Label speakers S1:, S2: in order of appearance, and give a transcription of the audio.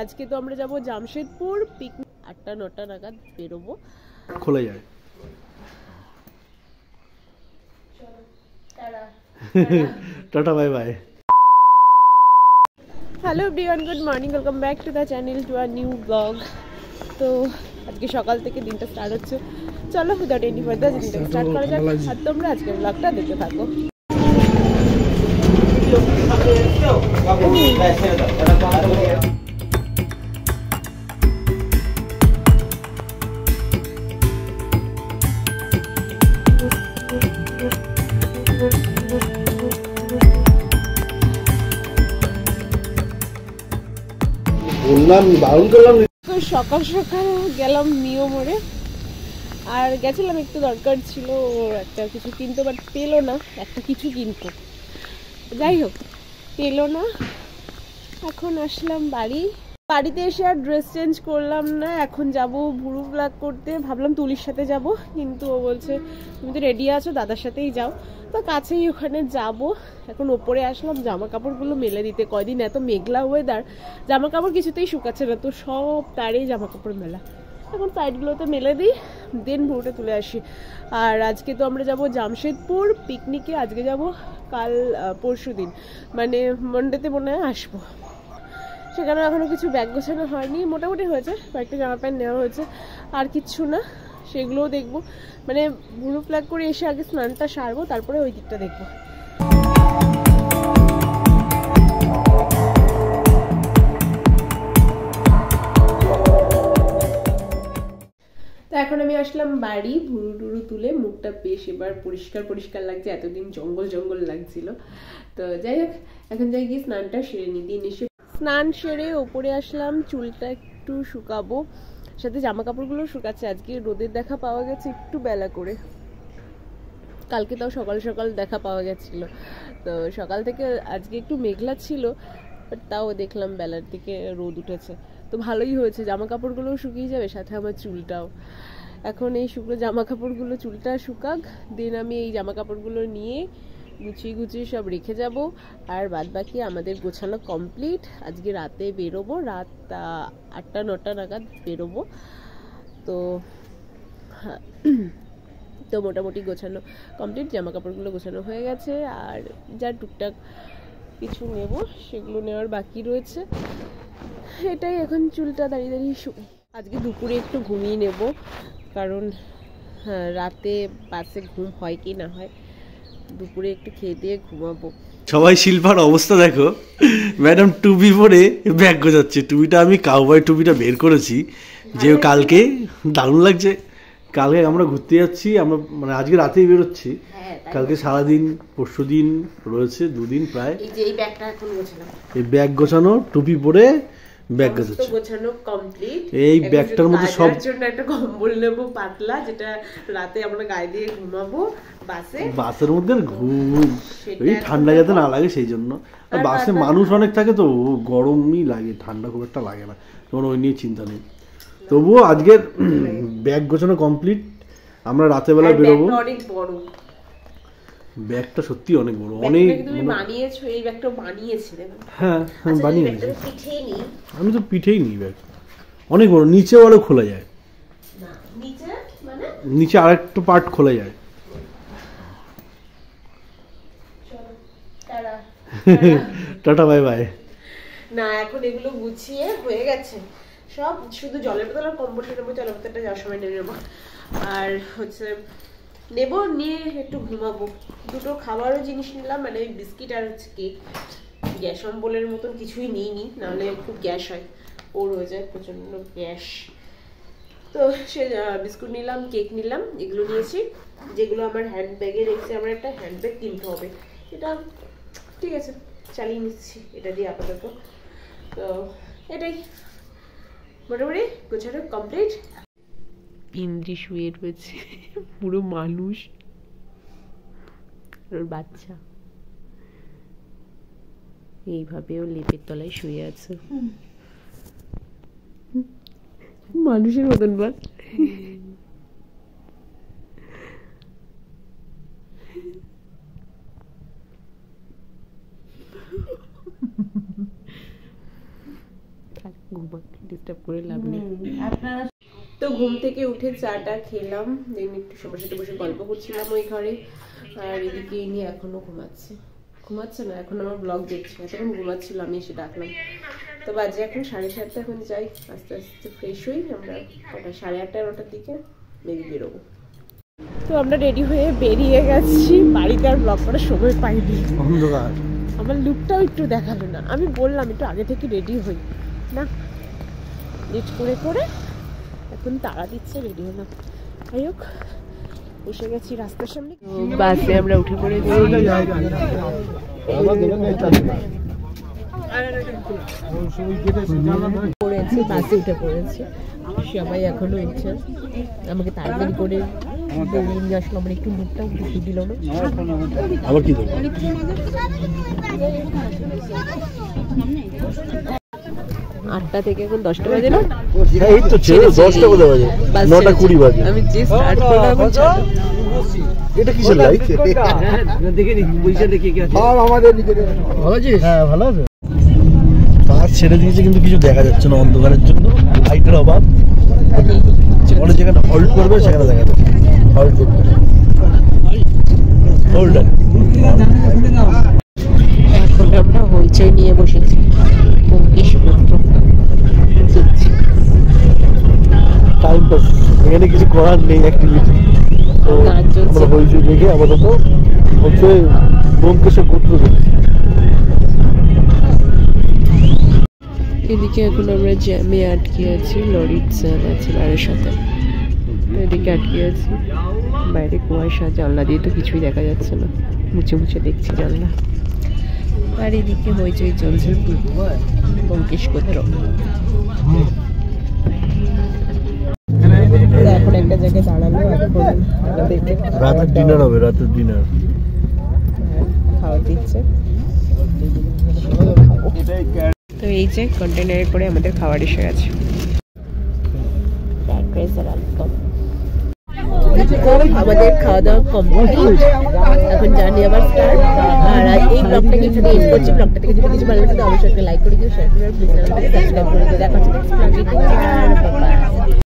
S1: আজকে তো আমরা যাব জামশেদপুর পিকনিক 8টা-9টা নাগাদ বেরোবো
S2: খোলা যায় tata bye bye
S1: hello everyone good morning welcome back to the channel to a new blog তো আজকে সকাল থেকে দিনটা স্টার্ট হচ্ছে চলো উইদাউট এনি ফার্দার দিনটা স্টার্ট করা যাক আর তোমরা আজকের ব্লগটা দেখতে থাকো
S2: বললাম বারণ করলাম
S1: সকাল সকাল গেলাম নিও মোড়ে আর গেছিলাম একটু দরকার ছিল একটা কিছু কিনতে বাট পেলো না একটা কিছু কিনতে যাই হোক পেলো না এখন আসলাম বাড়িতে এসে আর ড্রেস চেঞ্জ করলাম না এখন যাব ভুরু ব্লগ করতে ভাবলাম তুলির সাথে যাব কিন্তু ও বলছে তুমি তো রেডি আছো দাদার সাথেই যাও তো কাছেই ওখানে যাব এখন ওপরে আসলাম জামা কাপড়গুলো মেলে দিতে কয়দিন এত মেঘলা ওয়েদার জামা কাপড় কিছুতেই শুকাচ্ছে না তো সব তারেই জামা কাপড় মেলা এখন সাইডগুলোতে মেলে দিই দেন ভুরুটা তুলে আসি আর আজকে তো আমরা যাব জামশেদপুর পিকনিকে আজকে যাব কাল পরশু দিন মানে মন্ডেতে মনে হয় আসবো সেখানে এখনো কিছু ব্যাগ গোছানো হয়নি মোটামুটি হয়েছে কয়েকটা জামা প্যান্ট নেওয়া হয়েছে আর কিচ্ছু না সেগুলোও দেখবো মানে ভুরু প্লাগ করে এসে আগে স্নানটা সারবো তারপরে ওই দিকটা দেখবো তো এখন আমি আসলাম বাড়ি ভুরু টুরু তুলে মুখটা বেশ এবার পরিষ্কার লাগছে এতদিন জঙ্গল লাগছিল তো যাই হোক এখন যাই গিয়ে স্নানটা সেরে নিই দিন এসে স্নান সেরে ওপরে আসলাম চুলটা একটু শুকাবো সাথে জামা কাপড়গুলো শুকাচ্ছে আজকে রোদের দেখা পাওয়া গেছে একটু বেলা করে কালকে তাও সকাল সকাল দেখা পাওয়া গেছিল তো সকাল থেকে আজকে একটু মেঘলা ছিল বাট তাও দেখলাম বেলার দিকে রোদ উঠেছে তো ভালোই হয়েছে জামা কাপড়গুলোও শুকিয়ে যাবে সাথে আমার চুলটাও এখন এই শুকনো জামা কাপড়গুলো চুলটা শুকাক দেন আমি এই জামা কাপড়গুলো নিয়ে গুছিয়ে সব রেখে যাব আর বাদ বাকি আমাদের গোছানো কমপ্লিট আজকে রাতে বেরোবো রাত 8টা-9টা নাগাদ বেরোবো তো মোটামুটি গোছানো কমপ্লিট জামা কাপড়গুলো গোছানো হয়ে গেছে আর যা টুকটাক কিছু নেব সেগুলো নেওয়ার বাকি রয়েছে এটাই এখন চুলটা দাঁড়িয়ে শুকাই আজকে দুপুরে একটু ঘুমিয়ে নেব কারণ রাতে বাসে ঘুম হয় কি না হয় দুপুরে একটু খেয়ে দিয়ে ঘুমাবো
S2: সবাই শিল্পার অবস্থা দেখো ম্যাডাম টুপি পরে ব্যাগ গোছাচ্ছে টুপিটা আমি কাউবয় টুপিটা বের করেছি যে কালকে দারুণ লাগছে কালকে আমরা ঘুরতে যাচ্ছি আমরা মানে আজকে রাতেই বেরোচ্ছি কালকে সারাদিন পরশু দিন রয়েছে দুদিন প্রায় এই ব্যাগ গোছানো টুপি পরে ব্যাগ
S1: গোছানো কমপ্লিট
S2: এই ব্যাগটার মধ্যে সব
S1: জন্য একটা কম্বল নেব পাতলা যেটা রাতে আমরা গায়ে দিয়ে ঘুমাবো
S2: বাসের মধ্যে ঘুম ওই ঠান্ডা যাতে না লাগে সেই জন্য আর বাসে মানুষ অনেক থাকে তো গরমই লাগে ঠান্ডা খুব একটা লাগে না তখন ওই নিয়ে চিন্তা নেই তবুও আজকের ব্যাগ গোছানো কমপ্লিট আমরা রাতে বেলা বেরোবো
S1: অনেক বড়
S2: ব্যাগটা সত্যি অনেক বড় অনেক
S1: তুমি বানিয়েছো এই ব্যাগটা বানিয়েছিলে
S2: হ্যাঁ আমি বানিয়েছি আমি তো পিঠেই নিই ব্যাগ অনেক বড় নিচে বলে খোলা যায়
S1: না নিচে মানে
S2: নিচে আরেকটা পার্ট খোলা যায় টাটা বাই বাই
S1: না এখন এগুলো গুছিয়ে হয়ে গেছে সব শুধু জলের বোতল আর কম্বলটা নেবো জলের বোতলটা যাওয়ার সময় নিয়ে নেবো আর হচ্ছে নেবো নিয়ে একটু ঘুমাবো দুটো খাবারও জিনিস নিলাম মানে বিস্কিট আর হচ্ছে কেক গ্যাস অম্বলের মতন কিছুই নিইনি নাহলে খুব গ্যাস হয় ওর হয়ে যায় প্রচণ্ড গ্যাস তো সে বিস্কুট নিলাম কেক নিলাম এগুলো নিয়েছি যেগুলো আমার হ্যান্ড ব্যাগে রেখেছি আমার একটা হ্যান্ড ব্যাগ কিনতে হবে এটা ঠিক আছে চালিয়ে নিচ্ছি এটা দিয়ে আপাতত তো এটাই মোটামুটি গোছানো কমপ্লিট পিন্ডি শুয়ে রয়েছে পুরো মানুষ ওর বাচ্চা এইভাবেও লেপের তলায় শুয়ে আছে মানুষের মতন বল ঘুমাক, ডিস্টার্ব করে লাভ নেই। তো ঘুম থেকে উঠে চাটা খেলাম, দেন একটু সবার সাথে বসে গল্প করছিলাম ওই ঘরে। আর এদিকে ইনি এখনো ঘুমাচ্ছে না, এখন আমার ব্লগ দেখছে, এতক্ষণ ঘুমাচ্ছিল, আমি এসে ডাকলাম। তো বাজে এখন 7:30, এখন যাই আস্তে আস্তে ফ্রেশ হই। আমরা কটা 8:30 9টার দিকে মেবি বেরোবো। তো আমরা রেডি হয়ে বেরিয়ে গেছি, বাড়িতে আর ব্লগ করার সময় পাইনি,
S2: অন্ধকার।
S1: আমার লুকটাও একটু দেখালো না। আমি বললাম একটু আগে থেকে রেডি হই, না লেট করে করে এখন তাড়া দিচ্ছে, রেডি হলাম। যাই হোক, এসে গেছি রাস্তার সামনে। বাসে আমরা উঠে পড়েছি, বাসে উঠে পড়েছি। সবাই এখনো উঠছে, আমাকে তাড়াতাড়ি করে নিয়ে আসলো। আমার একটু লুকটাও ঢুকিয়ে দিল না।
S2: আবার কি দেবো?
S1: 8টা থেকে এখন 10টা বাজে না?
S2: এই তো ছেড়ে 10টা বাজে, 9:20 বাজে।
S1: আমি যে স্টার্ট করলাম
S2: এটা কিসের লাইট? দেখে নি পয়সা দেখে কি আছে? আর আমাদের দিকে ভালো আছিস? হ্যাঁ ভালো আছে। বাস ছেড়ে দিয়েছে কিন্তু কিছু দেখা যাচ্ছে না অন্ধকারের জন্য, লাইটের অভাব। অনেক যেখানে হল্ট করবে সেখানে দেখা যাচ্ছে হল্ট করবে। হোল্ডার
S1: এখন আমরা হইচই নিয়ে বসেছি,
S2: টাইম পাস, এখানে কিছু করার নেই অ্যাক্টিভিটি। তো আমরা হইচই দেখে আপাতত হচ্ছে ব্যোমকেশ গোত্র দেখছি।
S1: এদিকে এখন আমরা জ্যামে আটকে আছি, লরির জ্যাম আছে বাড়ির সাথে। এদিকে আটকে আছি, বাইরে কুয়াশা, জানলা দিয়ে তো কিছুই দেখা যাচ্ছে না, মুছে মুছে দেখছি জানলা। আর এদিকে হইচই চলছে ব্যোমকেশ গোত্র। এখন একটা জায়গায় দাঁড়ালো,
S2: রাতের ডিনার হবে, রাতের ডিনার
S1: খাওয়া দিচ্ছে। তো এই যে কন্টেনারে করে আমাদের খাবার এসে গেছে, আমাদের খাওয়া দাওয়া কমপ্লিট। এখন জানি আবার স্টার্ট। আর এই ব্লগটাকে এখানে এন্ড করছি। ব্লগটা থেকে যদি কিছু ভালো লাগে অবশ্যই লাইক করে দিও, শেয়ার করে দিও, প্লিজ সাবস্ক্রাইব করে দিও। দেখা হচ্ছে নেক্সট ব্লগে।